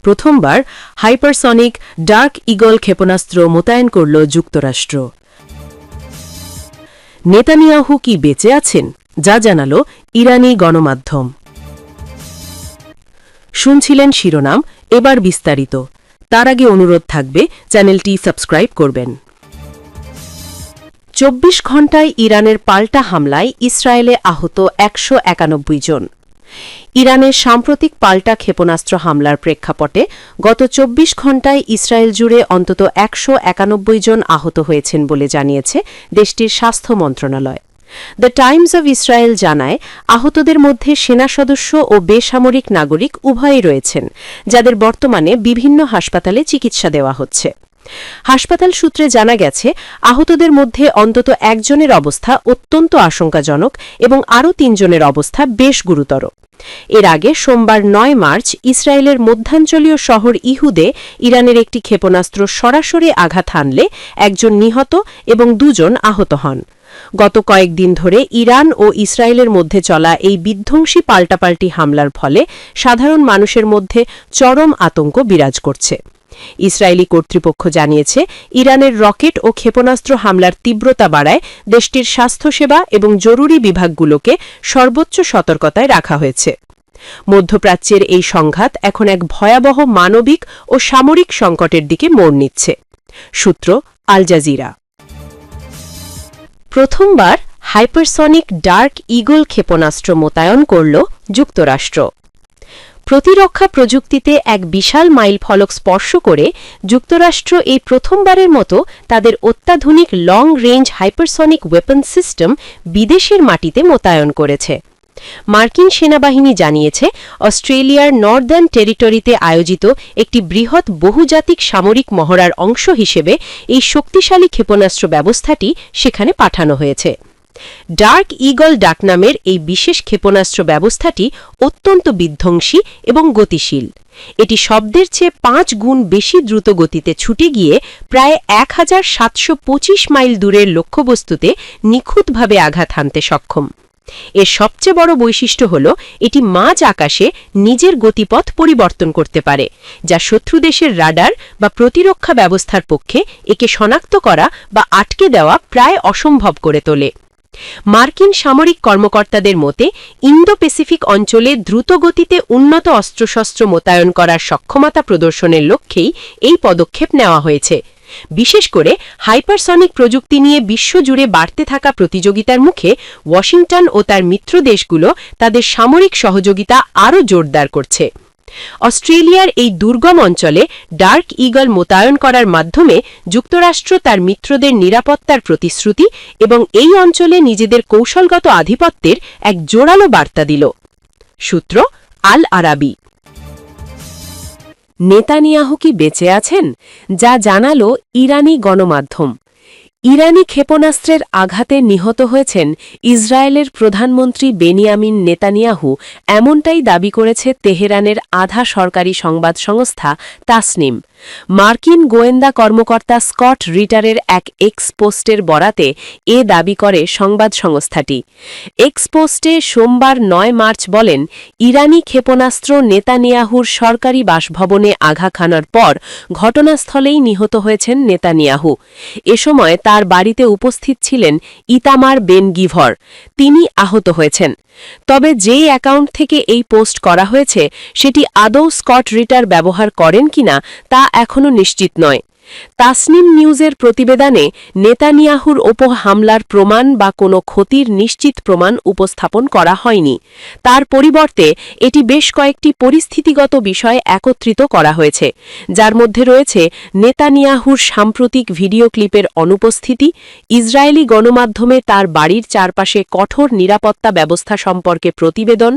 প্রথমবার hypersonic dark eagle ক্ষেপণাস্ত্র মোতায়েন করল যুক্তরাষ্ট্র। নেতানিয়াহু কি বেঁচে আছেন, যা জানালো ইরানি গণমাধ্যম। শুনছিলেন শিরোনাম, এবার বিস্তারিত। তার আগে অনুরোধ থাকবে চ্যানেলটি সাবস্ক্রাইব করবেন। ২৪ ঘণ্টায় ইরানের পাল্টা হামলায় ইসরায়েলে আহত ১৯১ জন। ইরানের সাম্প্রতিক পাল্টা ক্ষেপণাস্ত্র হামলার প্রেক্ষাপটে গত ২৪ ঘণ্টায় ইসরায়েল জুড়ে অন্তত ১৯১ জন আহত হয়েছেন বলে জানিয়েছে দেশটির স্বাস্থ্য মন্ত্রণালয়। দ্য টাইমস অব ইসরায়েল জানায়, আহতদের মধ্যে সেনা সদস্য ও বেসামরিক নাগরিক উভয়ই রয়েছেন, যাদের বর্তমানে বিভিন্ন হাসপাতালে চিকিৎসা দেওয়া হচ্ছে। হাসপাতাল সূত্রে জানা গেছে, আহতদের মধ্যে অন্তত একজনের অবস্থা অত্যন্ত আশঙ্কাজনক এবং আরও ৩ জনের অবস্থা বেশ গুরুতর। এর আগে সোমবার ৯ মার্চ ইসরায়েলের মধ্যাঞ্চলীয় শহর ইহুদে ইরানের একটি ক্ষেপণাস্ত্র সরাসরি আঘাত হানলে একজন নিহত এবং ২ জন আহত হন। গত কয়েকদিন ধরে ইরান ও ইসরায়েলের মধ্যে চলা এই বিধ্বংসী পাল্টাপাল্টি হামলার ফলে সাধারণ মানুষের মধ্যে চরম আতঙ্ক বিরাজ করছে। ইসরায়েলি কর্তৃপক্ষ জানিয়েছে, ইরানের রকেট ও ক্ষেপণাস্ত্র হামলার তীব্রতা বাড়ায় দেশটির স্বাস্থ্যসেবা এবং জরুরি বিভাগগুলোকে সর্বোচ্চ সতর্কতায় রাখা হয়েছে। মধ্যপ্রাচ্যের এই সংঘাত এখন এক ভয়াবহ মানবিক ও সামরিক সংকটের দিকে মোড় নিচ্ছে। সূত্র আল জাজিরা। প্রথমবার হাইপারসনিক ডার্ক ইগল ক্ষেপণাস্ত্র মোতায়েন করল যুক্তরাষ্ট্র। প্রতিরক্ষা প্রযুক্তিতে এক বিশাল মাইলফলক স্পর্শ করে যুক্তরাষ্ট্র এই প্রথমবারের মতো তাদের অত্যাধুনিক long range hypersonic weapon system বিদেশের মাটিতে মোতায়েন করেছে। মার্কিন সেনাবাহিনী জানিয়েছে, অস্ট্রেলিয়ার নর্দার্ন টেরিটরিতে আয়োজিত একটি বৃহৎ বহুজাতিক সামরিক মহড়ার অংশ হিসেবে এই শক্তিশালী ক্ষেপণাস্ত্র ব্যবস্থাটি সেখানে পাঠানো হয়েছে। ডার্ক ইগল ডাকনামের এই বিশেষ ক্ষেপণাস্ত্র ব্যবস্থাটি অত্যন্ত বিধ্বংসী এবং গতিশীল। এটি শব্দের চেয়ে ৫ গুণ বেশি দ্রুত গতিতে ছুটে গিয়ে প্রায় ১৭২৫ মাইল দূরের লক্ষ্যবস্তুতে নিখুঁতভাবে আঘাত হানতে সক্ষম। এর সবচেয়ে বড় বৈশিষ্ট্য হল, এটি মাঝ আকাশে নিজের গতিপথ পরিবর্তন করতে পারে, যা শত্রু দেশের রাডার বা প্রতিরক্ষা ব্যবস্থার পক্ষে একে শনাক্ত করা বা আটকে দেওয়া প্রায় অসম্ভব করে তোলে। মার্কিন সামরিক কর্মকর্তাদের মতে, ইন্দো প্যাসিফিক অঞ্চলে দ্রুতগতিতে উন্নত অস্ত্রশস্ত্র মোতায়েন করার সক্ষমতা প্রদর্শনের লক্ষ্যেই এই পদক্ষেপ নেওয়া হয়েছে। বিশেষ করে হাইপারসনিক প্রযুক্তি নিয়ে বিশ্বজুড়ে বাড়তে থাকা প্রতিযোগিতার মুখে ওয়াশিংটন ও তার মিত্র দেশগুলো তাদের সামরিক সহযোগিতা আরও জোরদার করছে। অস্ট্রেলিয়ার এই দুর্গম অঞ্চলে ডার্ক ইগল মোতায়েন করার মাধ্যমে যুক্তরাষ্ট্র তার মিত্রদের নিরাপত্তার প্রতিশ্রুতি এবং এই অঞ্চলে নিজেদের কৌশলগত আধিপত্যের এক জোরালো বার্তা দিল। সূত্র আল আরাবি। নেতানিয়াহু কি বেঁচে আছেন, যা জানালো ইরানি গণমাধ্যম। ইরানি ক্ষেপণাস্ত্রের আঘাতে নিহত হয়েছেন ইসরায়েলের প্রধানমন্ত্রী বেনিয়ামিন নেতানিয়াহু, এমনটাই দাবি করেছে তেহরানের আধা সরকারি সংবাদ সংস্থা তাসনিম। মার্কিন গোয়েন্দা কর্মকর্তা স্কট রিটারের এক এক্স পোস্টের বরাতে এ দাবি করে সংবাদ সংস্থাটি। এক্স পোস্টে সোমবার ৯ মার্চ বলেন, ইরানি ক্ষেপণাস্ত্র নেতানিয়াহুর সরকারি বাসভবনে আঘাত হানার পর ঘটনাস্থলেই নিহত হয়েছেন নেতানিয়াহু। এ সময় তার বাড়িতে উপস্থিত ছিলেন ইতামার বেন গিভর। তিনি আহত হয়েছেন। তবে যেই অ্যাকাউন্ট থেকে এই পোস্ট করা হয়েছে সেটি আদৌ স্কট রিটার ব্যবহার করেন কিনা তা এখনও নিশ্চিত নয়। তাসনিম নিউজের প্রতিবেদনে নেতানিয়াহুর ওপর হামলার প্রমাণ বা কোনো ক্ষতির নিশ্চিত প্রমাণ উপস্থাপন করা হয়নি। তার পরিবর্তে এটি বেশ কয়েকটি পরিস্থিতিগত বিষয় একত্রিত করা হয়েছে, যার মধ্যে রয়েছে নেতানিয়াহুর সাম্প্রতিক ভিডিও ক্লিপের অনুপস্থিতি, ইসরায়েলি গণমাধ্যমে তার বাড়ির চারপাশে কঠোর নিরাপত্তা ব্যবস্থা সম্পর্কে প্রতিবেদন,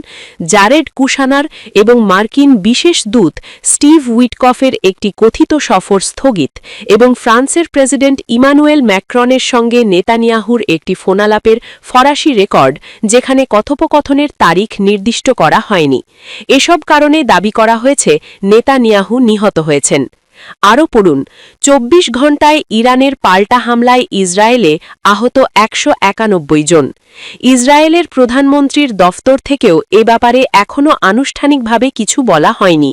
জারেড কুশানার এবং মার্কিন বিশেষ দূত স্টিভ উইটকফের একটি কথিত সফর স্থগিত এবং ফ্রান্সের প্রেসিডেন্ট ইমানুয়েল ম্যাক্রনের সঙ্গে নেতানিয়াহুর একটি ফোনালাপের ফরাসি রেকর্ড, যেখানে কথোপকথনের তারিখ নির্দিষ্ট করা হয়নি। এসব কারণে দাবি করা হয়েছে নেতানিয়াহু নিহত হয়েছেন। আরও পড়ুন, ২৪ ঘণ্টায় ইরানের পাল্টা হামলায় ইসরায়েলে আহত ১৯১ জন। ইসরায়েলের প্রধানমন্ত্রীর দফতর থেকেও এ ব্যাপারে এখনও আনুষ্ঠানিকভাবে কিছু বলা হয়নি।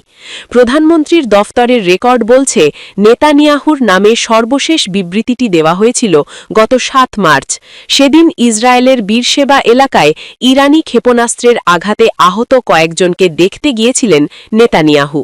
প্রধানমন্ত্রীর দফতরের রেকর্ড বলছে, নেতানিয়াহুর নামে সর্বশেষ বিবৃতিটি দেওয়া হয়েছিল গত ৭ মার্চ। সেদিন ইসরায়েলের বীরশেবা এলাকায় ইরানি ক্ষেপণাস্ত্রের আঘাতে আহত কয়েকজনকে দেখতে গিয়েছিলেন নেতানিয়াহু।